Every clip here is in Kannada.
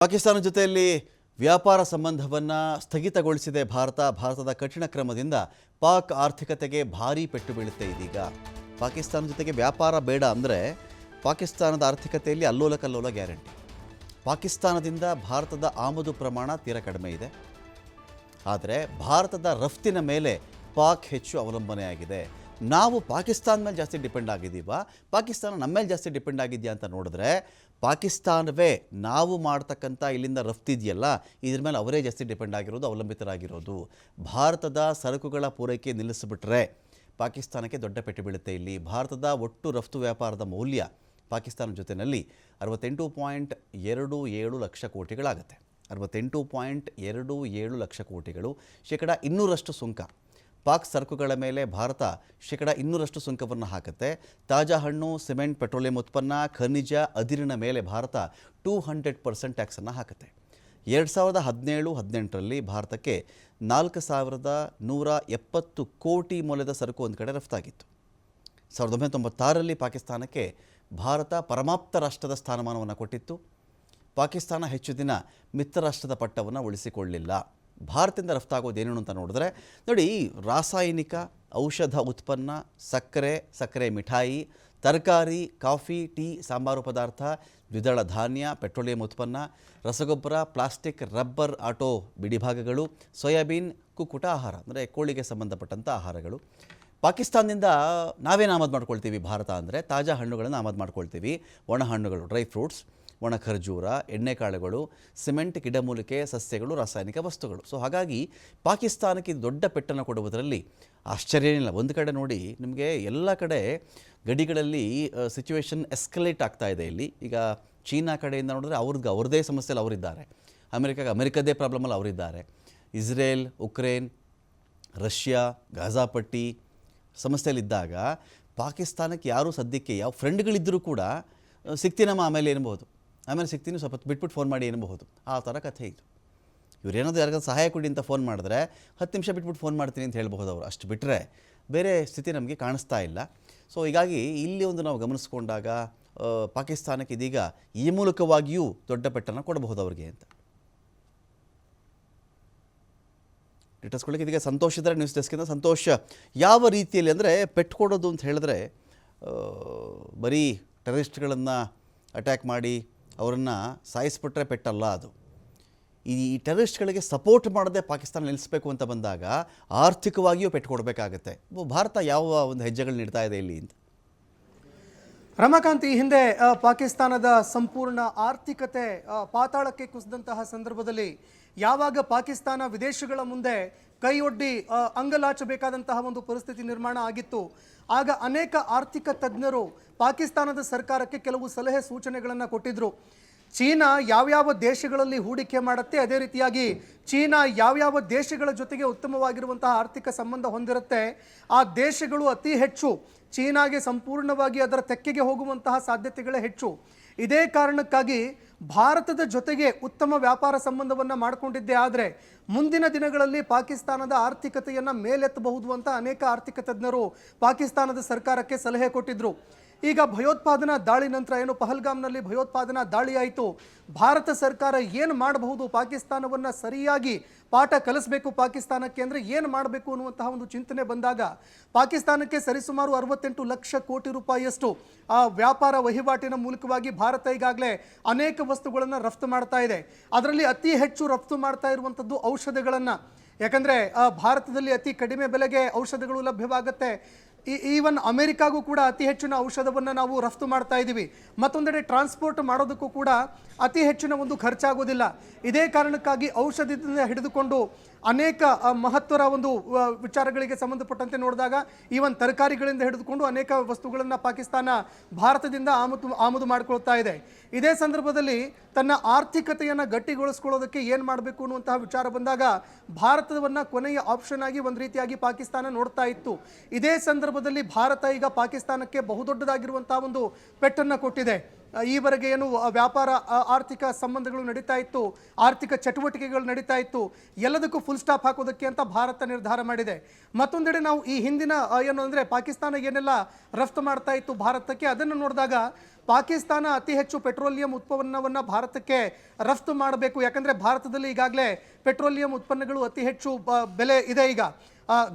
ಪಾಕಿಸ್ತಾನ ಜೊತೆಯಲ್ಲಿ ವ್ಯಾಪಾರ ಸಂಬಂಧವನ್ನು ಸ್ಥಗಿತಗೊಳಿಸಿದೆ ಭಾರತದ ಕಠಿಣ ಕ್ರಮದಿಂದ ಪಾಕ್ ಆರ್ಥಿಕತೆಗೆ ಭಾರೀ ಪೆಟ್ಟು ಬೀಳುತ್ತೆ ಇದೀಗ. ಪಾಕಿಸ್ತಾನ ಜೊತೆಗೆ ವ್ಯಾಪಾರ ಬೇಡ ಅಂದರೆ ಪಾಕಿಸ್ತಾನದ ಆರ್ಥಿಕತೆಯಲ್ಲಿ ಅಲ್ಲೋಲ ಕಲ್ಲೋಲ ಗ್ಯಾರಂಟಿ. ಪಾಕಿಸ್ತಾನದಿಂದ ಭಾರತದ ಆಮದು ಪ್ರಮಾಣ ತೀರಾ ಕಡಿಮೆ ಇದೆ, ಆದರೆ ಭಾರತದ ರಫ್ತಿನ ಮೇಲೆ ಪಾಕ್ ಹೆಚ್ಚು ಅವಲಂಬನೆಯಾಗಿದೆ. ನಾವು ಪಾಕಿಸ್ತಾನ ಮೇಲೆ ಜಾಸ್ತಿ ಡಿಪೆಂಡ್ ಆಗಿದ್ದೀವಾ, ಪಾಕಿಸ್ತಾನ ನಮ್ಮ ಮೇಲೆ ಜಾಸ್ತಿ ಡಿಪೆಂಡ್ ಆಗಿದೆಯಾ ಅಂತ ನೋಡಿದ್ರೆ ಪಾಕಿಸ್ತಾನವೇ ನಾವು ಮಾಡ್ತಕ್ಕಂಥ ಇಲ್ಲಿಂದ ರಫ್ತಿದೆಯಲ್ಲ ಇದ್ರ ಮೇಲೆ ಅವರೇ ಜಾಸ್ತಿ ಡಿಪೆಂಡ್ ಆಗಿರೋದು, ಅವಲಂಬಿತರಾಗಿರೋದು. ಭಾರತದ ಸರಕುಗಳ ಪೂರೈಕೆ ನಿಲ್ಲಿಸಿಬಿಟ್ರೆ ಪಾಕಿಸ್ತಾನಕ್ಕೆ ದೊಡ್ಡ ಪೆಟ್ಟು ಬೀಳುತ್ತೆ. ಇಲ್ಲಿ ಭಾರತದ ಒಟ್ಟು ರಫ್ತು ವ್ಯಾಪಾರದ ಮೌಲ್ಯ ಪಾಕಿಸ್ತಾನ ಜೊತೆಯಲ್ಲಿ 68.27 ಲಕ್ಷ ಕೋಟಿಗಳಾಗುತ್ತೆ. 68.27 ಲಕ್ಷ ಕೋಟಿಗಳು, ಶೇಕಡ 200ರಷ್ಟು ಸುಂಕ. ಪಾಕ್ ಸರಕುಗಳ ಮೇಲೆ ಭಾರತ ಶೇಕಡ 200ರಷ್ಟು ಸುಂಕವನ್ನು ಹಾಕುತ್ತೆ. ತಾಜಾ ಹಣ್ಣು, ಸಿಮೆಂಟ್, ಪೆಟ್ರೋಲಿಯಂ ಉತ್ಪನ್ನ, ಖನಿಜ, ಅದಿರಿನ ಮೇಲೆ ಭಾರತ 200% ಟ್ಯಾಕ್ಸನ್ನು ಹಾಕುತ್ತೆ. 2017-18ರಲ್ಲಿ ಭಾರತಕ್ಕೆ 4,170 ಕೋಟಿ ಮೌಲ್ಯದ ಸರಕು ಒಂದು ಕಡೆ ರಫ್ತಾಗಿತ್ತು. 1996ರಲ್ಲಿ ಪಾಕಿಸ್ತಾನಕ್ಕೆ ಭಾರತ ಪರಮಾಪ್ತ ರಾಷ್ಟ್ರದ ಸ್ಥಾನಮಾನವನ್ನು ಕೊಟ್ಟಿತ್ತು. ಪಾಕಿಸ್ತಾನ ಹೆಚ್ಚು ದಿನ ಮಿತ್ರ ರಾಷ್ಟ್ರದ ಪಟ್ಟವನ್ನು ಉಳಿಸಿಕೊಳ್ಳಲಿಲ್ಲ. ಭಾರತದಿಂದ ರಫ್ತಾಗೋದೇನು ಅಂತ ನೋಡಿದ್ರೆ ನೋಡಿ, ರಾಸಾಯನಿಕ, ಔಷಧ ಉತ್ಪನ್ನ, ಸಕ್ಕರೆ ಮಿಠಾಯಿ, ತರಕಾರಿ, ಕಾಫಿ, ಟೀ, ಸಾಂಬಾರು ಪದಾರ್ಥ, ದ್ವಿದಳ ಧಾನ್ಯ, ಪೆಟ್ರೋಲಿಯಂ ಉತ್ಪನ್ನ, ರಸಗೊಬ್ಬರ, ಪ್ಲಾಸ್ಟಿಕ್, ರಬ್ಬರ್, ಆಟೋ ಬಿಡಿಭಾಗಗಳು, ಸೋಯಾಬೀನ್, ಕುಕ್ಕುಟ ಆಹಾರ ಅಂದರೆ ಕೋಳಿಗೆ ಸಂಬಂಧಪಟ್ಟಂಥ ಆಹಾರಗಳು. ಪಾಕಿಸ್ತಾನದಿಂದ ನಾವೇನು ಆಮದು ಮಾಡ್ಕೊಳ್ತೀವಿ ಭಾರತ ಅಂದರೆ ತಾಜಾ ಹಣ್ಣುಗಳನ್ನು ಆಮದು ಮಾಡ್ಕೊಳ್ತೀವಿ. ಒಣ ಹಣ್ಣುಗಳು, ಡ್ರೈ ಫ್ರೂಟ್ಸ್, ಒಣ ಖರ್ಜೂರ, ಎಣ್ಣೆಕಾಳುಗಳು, ಸಿಮೆಂಟ್, ಗಿಡಮೂಲಿಕೆ, ಸಸ್ಯಗಳು, ರಾಸಾಯನಿಕ ವಸ್ತುಗಳು. ಸೊ ಹಾಗಾಗಿ ಪಾಕಿಸ್ತಾನಕ್ಕೆ ದೊಡ್ಡ ಪೆಟ್ಟನ್ನು ಕೊಡುವುದರಲ್ಲಿ ಆಶ್ಚರ್ಯ ಏನಿಲ್ಲ. ಒಂದು ಕಡೆ ನೋಡಿ, ನಿಮಗೆ ಎಲ್ಲ ಕಡೆ ಗಡಿಗಳಲ್ಲಿ ಸಿಚುವೇಶನ್ ಎಸ್ಕಲೇಟ್ ಆಗ್ತಾ ಇದೆ. ಇಲ್ಲಿ ಈಗ ಚೀನಾ ಕಡೆಯಿಂದ ನೋಡಿದ್ರೆ ಅವ್ರದ್ದೇ ಸಮಸ್ಯೆಯಲ್ಲಿ ಅವರಿದ್ದಾರೆ, ಅಮೆರಿಕದ್ದೇ ಪ್ರಾಬ್ಲಮಲ್ಲಿ ಅವರಿದ್ದಾರೆ. ಇಸ್ರೇಲ್, ಉಕ್ರೇನ್, ರಷ್ಯಾ, ಗಾಜಾ ಪಟ್ಟಿ ಸಮಸ್ಯೆಯಲ್ಲಿದ್ದಾಗ ಪಾಕಿಸ್ತಾನಕ್ಕೆ ಯಾರೂ ಸದ್ಯಕ್ಕೆ ಯಾವ ಫ್ರೆಂಡ್ಗಳಿದ್ದರೂ ಕೂಡ ಸಿಗ್ತೀನಮ್ಮ ಆಮೇಲೆ ಏನ್ಬೋದು, ಆಮೇಲೆ ಸಿಗ್ತೀನಿ, ಸ್ವಲ್ಪ ಬಿಟ್ಬಿಟ್ಟು ಫೋನ್ ಮಾಡಿ ಏನ್ಬಹುದು, ಆ ಥರ ಕಥೆ ಇದು. ಇವರೇನಾದರೂ ಯಾರಿಗಾದ್ರು ಸಹಾಯ ಕೊಡಿ ಅಂತ ಫೋನ್ ಮಾಡಿದ್ರೆ 10 ನಿಮಿಷ ಬಿಟ್ಬಿಟ್ಟು ಫೋನ್ ಮಾಡ್ತೀನಿ ಅಂತ ಹೇಳ್ಬಹುದು ಅವರು. ಅಷ್ಟು ಬಿಟ್ಟರೆ ಬೇರೆ ಸ್ಥಿತಿ ನಮಗೆ ಕಾಣಿಸ್ತಾ ಇಲ್ಲ. ಸೊ ಹೀಗಾಗಿ ಇಲ್ಲಿ ಒಂದು ನಾವು ಗಮನಿಸ್ಕೊಂಡಾಗ ಪಾಕಿಸ್ತಾನಕ್ಕೆ ಇದೀಗ ಈ ಮೂಲಕವಾಗಿಯೂ ದೊಡ್ಡ ಪೆಟ್ಟನ್ನು ಕೊಡಬಹುದು ಅವ್ರಿಗೆ ಅಂತ. ಡೀಟೇಲ್ಸ್ಗಳಿಗೆ ಇದೀಗ ಸಂತೋಷ್ ಇದ್ದಾರೆ ನ್ಯೂಸ್ ಡೆಸ್ಕಿಂದ. ಸಂತೋಷ್, ಯಾವ ರೀತಿಯಲ್ಲಿ ಅಂದರೆ ಪೆಟ್ಟು ಕೊಡೋದು ಅಂತ ಹೇಳಿದ್ರೆ ಬರೀ ಟೆರರಿಸ್ಟ್ಗಳನ್ನು ಅಟ್ಯಾಕ್ ಮಾಡಿ ಅವರನ್ನು ಸಾಯಿಸ್ಬಿಟ್ರೆ ಪೆಟ್ಟಲ್ಲ ಅದು. ಈ ಟೆರರಿಸ್ಟ್ಗಳಿಗೆ ಸಪೋರ್ಟ್ ಮಾಡದೆ ಪಾಕಿಸ್ತಾನ ನಿಲ್ಲಿಸಬೇಕು ಅಂತ ಬಂದಾಗ ಆರ್ಥಿಕವಾಗಿಯೂ ಪೆಟ್ಟು ಕೊಡಬೇಕಾಗತ್ತೆ. ಭಾರತ ಯಾವ ಒಂದು ಹೆಜ್ಜೆಗಳು ನೀಡ್ತಾ ಇದೆ ಇಲ್ಲಿ ಅಂತ? ರಮಾಕಾಂತ್, ಈ ಹಿಂದೆ ಪಾಕಿಸ್ತಾನದ ಸಂಪೂರ್ಣ ಆರ್ಥಿಕತೆ ಪಾತಾಳಕ್ಕೆ ಕುಸಿದಂತಹ ಸಂದರ್ಭದಲ್ಲಿ ಯಾವಾಗ ಪಾಕಿಸ್ತಾನ ವಿದೇಶಗಳ ಮುಂದೆ ಕೈಯೊಡ್ಡಿ ಅಂಗಲಾಚಬೇಕಾದಂತಹ ಒಂದು ಪರಿಸ್ಥಿತಿ ನಿರ್ಮಾಣ ಆಗಿತ್ತು, ಆಗ ಅನೇಕ ಆರ್ಥಿಕ ತಜ್ಞರು ಪಾಕಿಸ್ತಾನದ ಸರ್ಕಾರಕ್ಕೆ ಕೆಲವು ಸಲಹೆ ಸೂಚನೆಗಳನ್ನು ಕೊಟ್ಟಿದ್ರು. ಚೀನಾ ಯಾವ್ಯಾವ ದೇಶಗಳಲ್ಲಿ ಹೂಡಿಕೆ ಮಾಡುತ್ತೆ, ಅದೇ ರೀತಿಯಾಗಿ ಚೀನಾ ಯಾವ್ಯಾವ ದೇಶಗಳ ಜೊತೆಗೆ ಉತ್ತಮವಾಗಿರುವಂತಹ ಆರ್ಥಿಕ ಸಂಬಂಧ ಹೊಂದಿರುತ್ತೆ, ಆ ದೇಶಗಳು ಅತಿ ಹೆಚ್ಚು ಚೀನಾಗೆ ಸಂಪೂರ್ಣವಾಗಿ ಅದರ ತೆಕ್ಕೆಗೆ ಹೋಗುವಂತಹ ಸಾಧ್ಯತೆಗಳೇ ಹೆಚ್ಚು. ಇದೇ ಕಾರಣಕ್ಕಾಗಿ ಭಾರತದ ಜೊತೆಗೆ ಉತ್ತಮ ವ್ಯಾಪಾರ ಸಂಬಂಧವನ್ನು ಮಾಡಿಕೊಂಡಿದ್ದೇ ಆದರೆ ಮುಂದಿನ ದಿನಗಳಲ್ಲಿ ಪಾಕಿಸ್ತಾನದ ಆರ್ಥಿಕತೆಯನ್ನು ಮೇಲೆತ್ತಬಹುದು ಅಂತ ಅನೇಕ ಆರ್ಥಿಕ ತಜ್ಞರು ಪಾಕಿಸ್ತಾನದ ಸರ್ಕಾರಕ್ಕೆ ಸಲಹೆ ಕೊಟ್ಟಿದ್ರು. ಈಗ ಭಯೋತ್ಪಾದನಾ ದಾಳಿ ನಂತರ ಏನು ಪಹಲ್ಗಾಮ್ನಲ್ಲಿ ಭಯೋತ್ಪಾದನಾ ದಾಳಿ ಆಯಿತು, ಭಾರತ ಸರ್ಕಾರ ಏನು ಮಾಡಬಹುದು, ಪಾಕಿಸ್ತಾನವನ್ನು ಸರಿಯಾಗಿ ಪಾಠ ಕಲಿಸಬೇಕು ಪಾಕಿಸ್ತಾನಕ್ಕೆ ಅಂದರೆ ಏನು ಮಾಡಬೇಕು ಅನ್ನುವಂತಹ ಒಂದು ಚಿಂತನೆ ಬಂದಾಗ ಪಾಕಿಸ್ತಾನಕ್ಕೆ ಸರಿಸುಮಾರು 68 ಲಕ್ಷ ಕೋಟಿ ರೂಪಾಯಿಯಷ್ಟು ವ್ಯಾಪಾರ ವಹಿವಾಟಿನ ಮೂಲಕವಾಗಿ ಭಾರತ ಈಗಾಗಲೇ ಅನೇಕ ವಸ್ತುಗಳನ್ನು ರಫ್ತು ಮಾಡ್ತಾ ಇದೆ. ಅದರಲ್ಲಿ ಅತಿ ಹೆಚ್ಚು ರಫ್ತು ಮಾಡ್ತಾ ಇರುವಂಥದ್ದು ಔಷಧಗಳನ್ನು. ಯಾಕಂದರೆ ಭಾರತದಲ್ಲಿ ಅತಿ ಕಡಿಮೆ ಬೆಲೆಗೆ ಔಷಧಗಳು ಲಭ್ಯವಾಗುತ್ತೆ. ಈವನ್ ಅಮೆರಿಕಾಗೂ ಕೂಡ ಅತಿ ಹೆಚ್ಚಿನ ಔಷಧವನ್ನು ನಾವು ರಫ್ತು ಮಾಡ್ತಾ ಇದ್ದೀವಿ. ಮತ್ತೊಂದೆಡೆ ಟ್ರಾನ್ಸ್ಪೋರ್ಟ್ ಮಾಡೋದಕ್ಕೂ ಕೂಡ ಅತಿ ಹೆಚ್ಚಿನ ಒಂದು ಖರ್ಚಾಗೋದಿಲ್ಲ. ಇದೇ ಕಾರಣಕ್ಕಾಗಿ ಔಷಧದಿಂದ ಹಿಡಿದುಕೊಂಡು ಅನೇಕ ಮಹತ್ವದ ಒಂದು ವಿಚಾರಗಳಿಗೆ ಸಂಬಂಧಪಟ್ಟಂತೆ ನೋಡಿದಾಗ ಈವನ್ ತರಕಾರಿಗಳಿಂದ ಹಿಡಿದುಕೊಂಡು ಅನೇಕ ವಸ್ತುಗಳನ್ನು ಪಾಕಿಸ್ತಾನ ಭಾರತದಿಂದ ಆಮದು ಮಾಡಿಕೊಳ್ತಾ ಇದೆ. ಇದೇ ಸಂದರ್ಭದಲ್ಲಿ ತನ್ನ ಆರ್ಥಿಕತೆಯನ್ನು ಗಟ್ಟಿಗೊಳಿಸ್ಕೊಳ್ಳೋದಕ್ಕೆ ಏನು ಮಾಡಬೇಕು ಅನ್ನುವಂತಹ ವಿಚಾರ ಬಂದಾಗ ಭಾರತವನ್ನು ಕೊನೆಯ ಆಪ್ಷನ್ ಆಗಿ ಒಂದು ರೀತಿಯಾಗಿ ಪಾಕಿಸ್ತಾನ ನೋಡ್ತಾ ಇತ್ತು. ಇದೇ ಸಂದರ್ಭದಲ್ಲಿ ಭಾರತ ಈಗ ಪಾಕಿಸ್ತಾನಕ್ಕೆ ಬಹುದೊಡ್ಡದಾಗಿರುವಂತಹ ಒಂದು ಪೆಟ್ಟನ್ನು ಕೊಟ್ಟಿದೆ. ಈವರೆಗೆ ಏನು ವ್ಯಾಪಾರ ಆರ್ಥಿಕ ಸಂಬಂಧಗಳು ನಡೀತಾ ಇತ್ತು, ಆರ್ಥಿಕ ಚಟುವಟಿಕೆಗಳು ನಡೀತಾ ಇತ್ತು, ಎಲ್ಲದಕ್ಕೂ ಫುಲ್ ಸ್ಟಾಪ್ ಹಾಕೋದಕ್ಕೆ ಅಂತ ಭಾರತ ನಿರ್ಧಾರ ಮಾಡಿದೆ. ಮತ್ತೊಂದೆಡೆ ನಾವು ಈ ಹಿಂದಿನ ಏನು ಅಂದರೆ ಪಾಕಿಸ್ತಾನ ಏನೆಲ್ಲ ರಫ್ತು ಮಾಡ್ತಾ ಇತ್ತು ಭಾರತಕ್ಕೆ, ಅದನ್ನು ನೋಡಿದಾಗ ಪಾಕಿಸ್ತಾನ ಅತಿ ಹೆಚ್ಚು ಪೆಟ್ರೋಲಿಯಂ ಉತ್ಪನ್ನವನ್ನು ಭಾರತಕ್ಕೆ ರಫ್ತು ಮಾಡಬೇಕು. ಯಾಕಂದರೆ ಭಾರತದಲ್ಲಿ ಈಗಾಗಲೇ ಪೆಟ್ರೋಲಿಯಂ ಉತ್ಪನ್ನಗಳು ಅತಿ ಹೆಚ್ಚು ಬೆಲೆ ಇದೆ, ಈಗ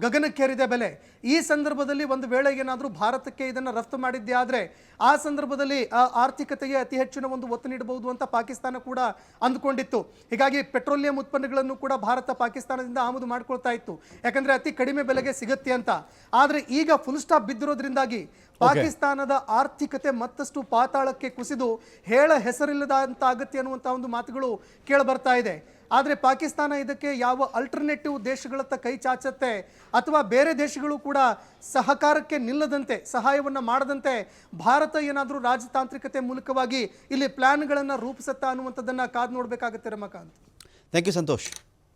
ಗಗನಕ್ಕೇರಿದೆ ಬೆಲೆ. ಈ ಸಂದರ್ಭದಲ್ಲಿ ಒಂದು ವೇಳೆ ಏನಾದರೂ ಭಾರತಕ್ಕೆ ಇದನ್ನು ರಫ್ತು ಮಾಡಿದ್ದೇ ಆದರೆ ಆ ಸಂದರ್ಭದಲ್ಲಿ ಆರ್ಥಿಕತೆಗೆ ಅತಿ ಹೆಚ್ಚಿನ ಒಂದು ಒತ್ತು ನೀಡಬಹುದು ಅಂತ ಪಾಕಿಸ್ತಾನ ಕೂಡ ಅಂದುಕೊಂಡಿತ್ತು. ಹೀಗಾಗಿ ಪೆಟ್ರೋಲಿಯಂ ಉತ್ಪನ್ನಗಳನ್ನು ಕೂಡ ಭಾರತ ಪಾಕಿಸ್ತಾನದಿಂದ ಆಮದು ಮಾಡ್ಕೊಳ್ತಾ ಇತ್ತು, ಯಾಕಂದರೆ ಅತಿ ಕಡಿಮೆ ಬೆಲೆಗೆ ಸಿಗುತ್ತೆ ಅಂತ. ಆದರೆ ಈಗ ಫುಲ್ ಸ್ಟಾಪ್ ಬಿದ್ದಿರೋದ್ರಿಂದಾಗಿ ಪಾಕಿಸ್ತಾನದ ಆರ್ಥಿಕತೆ ಮತ್ತಷ್ಟು ಪಾತಾಳಕ್ಕೆ ಕುಸಿದು ಹೇಳ ಹೆಸರಿಲ್ಲದಂತ ಆಗತ್ತೆ ಅನ್ನುವಂಥ ಒಂದು ಮಾತುಗಳು ಕೇಳಿ ಬರ್ತಾ ಇದೆ. ಆದರೆ ಪಾಕಿಸ್ತಾನ ಇದಕ್ಕೆ ಯಾವ ಅಲ್ಟರ್ನೇಟಿವ್ ದೇಶಗಳತ್ತ ಕೈ ಚಾಚತ್ತೆ ಅಥವಾ ಬೇರೆ ದೇಶಗಳು ಕೂಡ ಸಹಕಾರಕ್ಕೆ ನಿಲ್ಲದಂತೆ, ಸಹಾಯವನ್ನು ಮಾಡದಂತೆ ಭಾರತ ಏನಾದರೂ ರಾಜತಾಂತ್ರಿಕತೆ ಮೂಲಕವಾಗಿ ಇಲ್ಲಿ ಪ್ಲಾನ್ಗಳನ್ನು ರೂಪಿಸುತ್ತಾ ಅನ್ನುವಂಥದ್ದನ್ನು ಕಾದು ನೋಡಬೇಕಾಗುತ್ತೆ ರಮಾಕಾಂತ್. Thank you Santosh.